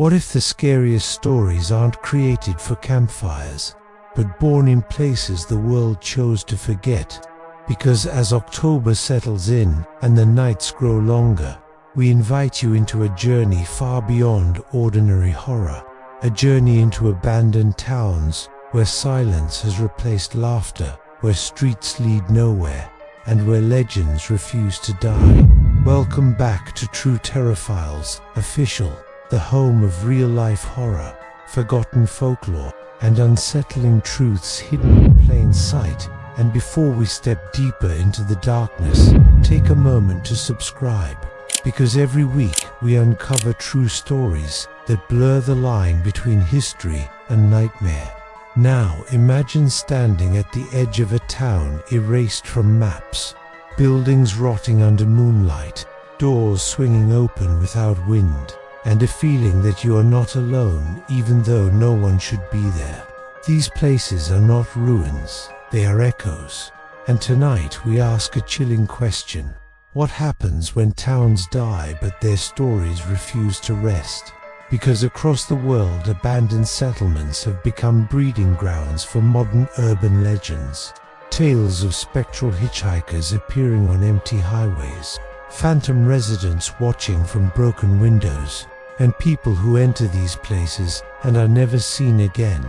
What if the scariest stories aren't created for campfires, but born in places the world chose to forget? Because as October settles in and the nights grow longer, we invite you into a journey far beyond ordinary horror, a journey into abandoned towns where silence has replaced laughter, where streets lead nowhere, and where legends refuse to die. Welcome back to True Terror Files Official, the home of real-life horror, forgotten folklore, and unsettling truths hidden in plain sight. And before we step deeper into the darkness, take a moment to subscribe, because every week we uncover true stories that blur the line between history and nightmare. Now imagine standing at the edge of a town erased from maps, buildings rotting under moonlight, doors swinging open without wind, and a feeling that you are not alone even though no one should be there. These places are not ruins, they are echoes. And tonight we ask a chilling question. What happens when towns die but their stories refuse to rest? Because across the world, abandoned settlements have become breeding grounds for modern urban legends. Tales of spectral hitchhikers appearing on empty highways, phantom residents watching from broken windows, and people who enter these places and are never seen again.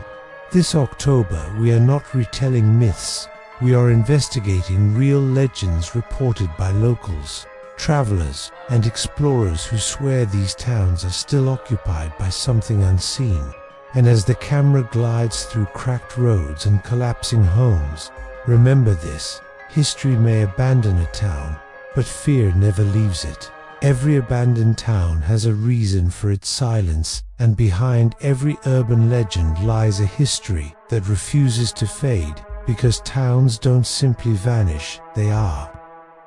This October, we are not retelling myths. We are investigating real legends reported by locals, travelers, and explorers who swear these towns are still occupied by something unseen. And as the camera glides through cracked roads and collapsing homes, remember this: history may abandon a town, but fear never leaves it. Every abandoned town has a reason for its silence, and behind every urban legend lies a history that refuses to fade, because towns don't simply vanish, they are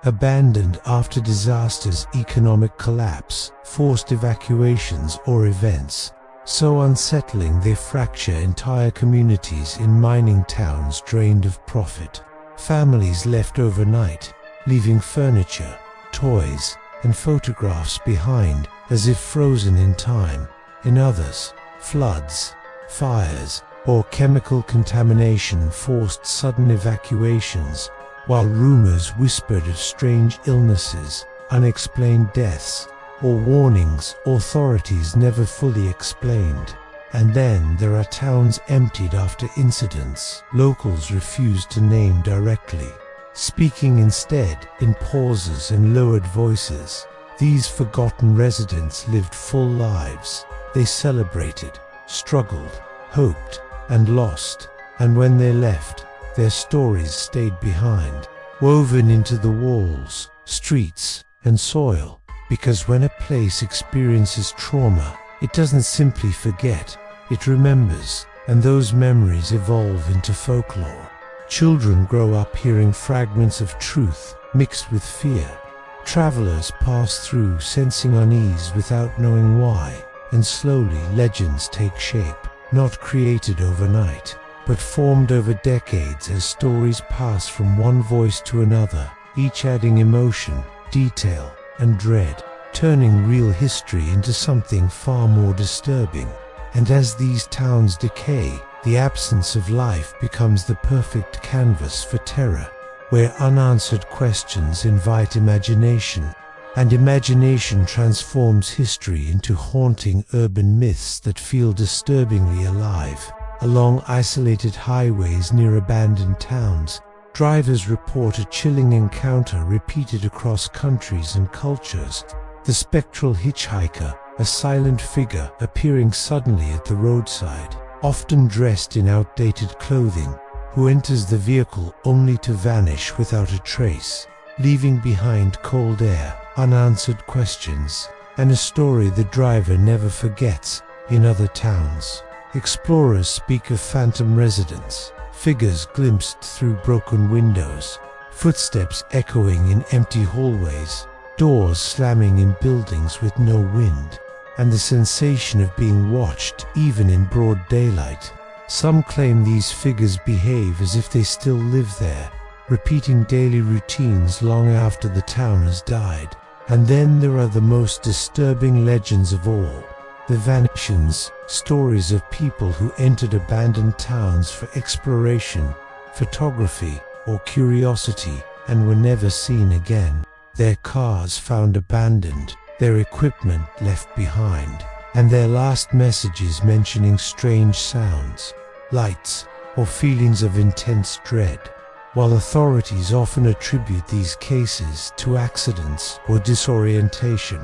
abandoned after disasters, economic collapse, forced evacuations, or events so unsettling they fracture entire communities. In mining towns drained of profit, families left overnight, leaving furniture, toys, and photographs behind as if frozen in time. In others, floods, fires, or chemical contamination forced sudden evacuations, while rumors whispered of strange illnesses, unexplained deaths, or warnings authorities never fully explained. And then there are towns emptied after incidents locals refuse to name directly, speaking instead in pauses and lowered voices. These forgotten residents lived full lives. They celebrated, struggled, hoped, and lost. And when they left, their stories stayed behind, woven into the walls, streets, and soil. Because when a place experiences trauma, it doesn't simply forget, it remembers, and those memories evolve into folklore. Children grow up hearing fragments of truth mixed with fear. Travelers pass through sensing unease without knowing why, and slowly legends take shape, not created overnight, but formed over decades as stories pass from one voice to another, each adding emotion, detail, and dread, turning real history into something far more disturbing. And as these towns decay, the absence of life becomes the perfect canvas for terror, where unanswered questions invite imagination, and imagination transforms history into haunting urban myths that feel disturbingly alive. Along isolated highways near abandoned towns, drivers report a chilling encounter repeated across countries and cultures. The spectral hitchhiker, a silent figure appearing suddenly at the roadside, often dressed in outdated clothing, who enters the vehicle only to vanish without a trace, leaving behind cold air, unanswered questions, and a story the driver never forgets. In other towns, explorers speak of phantom residents, figures glimpsed through broken windows, footsteps echoing in empty hallways, doors slamming in buildings with no wind, and the sensation of being watched even in broad daylight. Some claim these figures behave as if they still live there, repeating daily routines long after the town has died. And then there are the most disturbing legends of all. The vanishes, stories of people who entered abandoned towns for exploration, photography, or curiosity, and were never seen again. Their cars found abandoned, their equipment left behind, and their last messages mentioning strange sounds, lights, or feelings of intense dread. While authorities often attribute these cases to accidents or disorientation,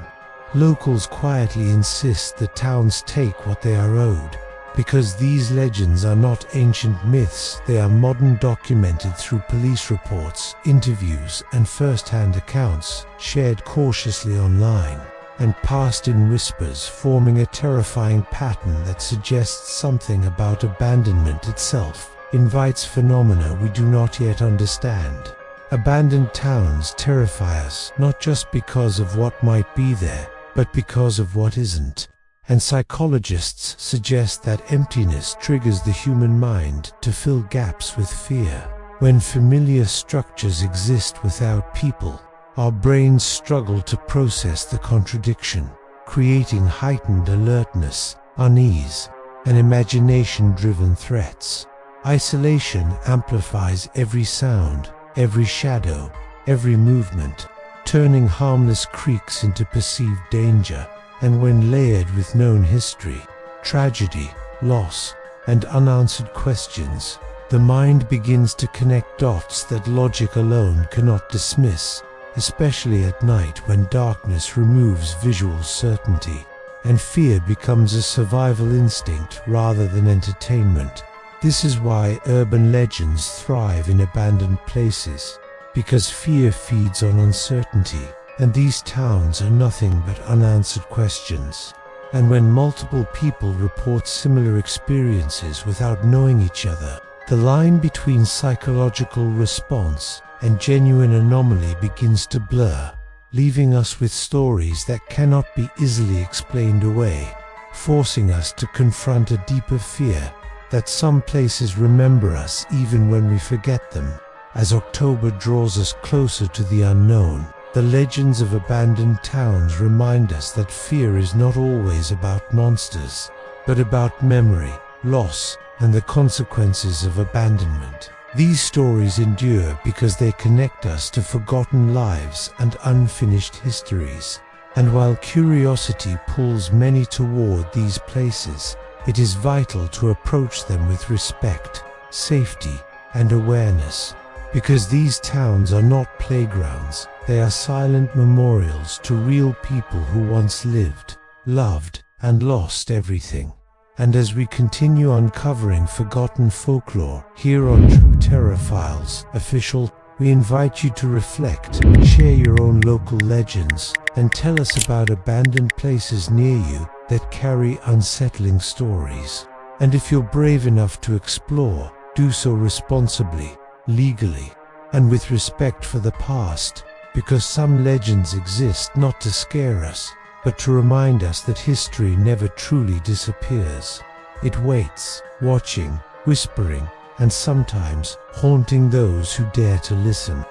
locals quietly insist that towns take what they are owed, because these legends are not ancient myths, they are modern, documented through police reports, interviews, and first-hand accounts, shared cautiously online, and passed in whispers, forming a terrifying pattern that suggests something about abandonment itself, invites phenomena we do not yet understand. Abandoned towns terrify us, not just because of what might be there, but because of what isn't. And psychologists suggest that emptiness triggers the human mind to fill gaps with fear. When familiar structures exist without people, our brains struggle to process the contradiction, creating heightened alertness, unease, and imagination-driven threats. Isolation amplifies every sound, every shadow, every movement, turning harmless creaks into perceived danger. And when layered with known history, tragedy, loss, and unanswered questions, the mind begins to connect dots that logic alone cannot dismiss, especially at night when darkness removes visual certainty, and fear becomes a survival instinct rather than entertainment. This is why urban legends thrive in abandoned places, because fear feeds on uncertainty. And these towns are nothing but unanswered questions. And when multiple people report similar experiences without knowing each other, the line between psychological response and genuine anomaly begins to blur, leaving us with stories that cannot be easily explained away, forcing us to confront a deeper fear that some places remember us even when we forget them. As October draws us closer to the unknown, the legends of abandoned towns remind us that fear is not always about monsters, but about memory, loss, and the consequences of abandonment. These stories endure because they connect us to forgotten lives and unfinished histories. And while curiosity pulls many toward these places, it is vital to approach them with respect, safety, and awareness. Because these towns are not playgrounds, they are silent memorials to real people who once lived, loved, and lost everything. And as we continue uncovering forgotten folklore here on True Terror Files Official, we invite you to reflect, share your own local legends, and tell us about abandoned places near you that carry unsettling stories. And if you're brave enough to explore, do so responsibly, legally, and with respect for the past, because some legends exist not to scare us, but to remind us that history never truly disappears. It waits, watching, whispering, and sometimes haunting those who dare to listen.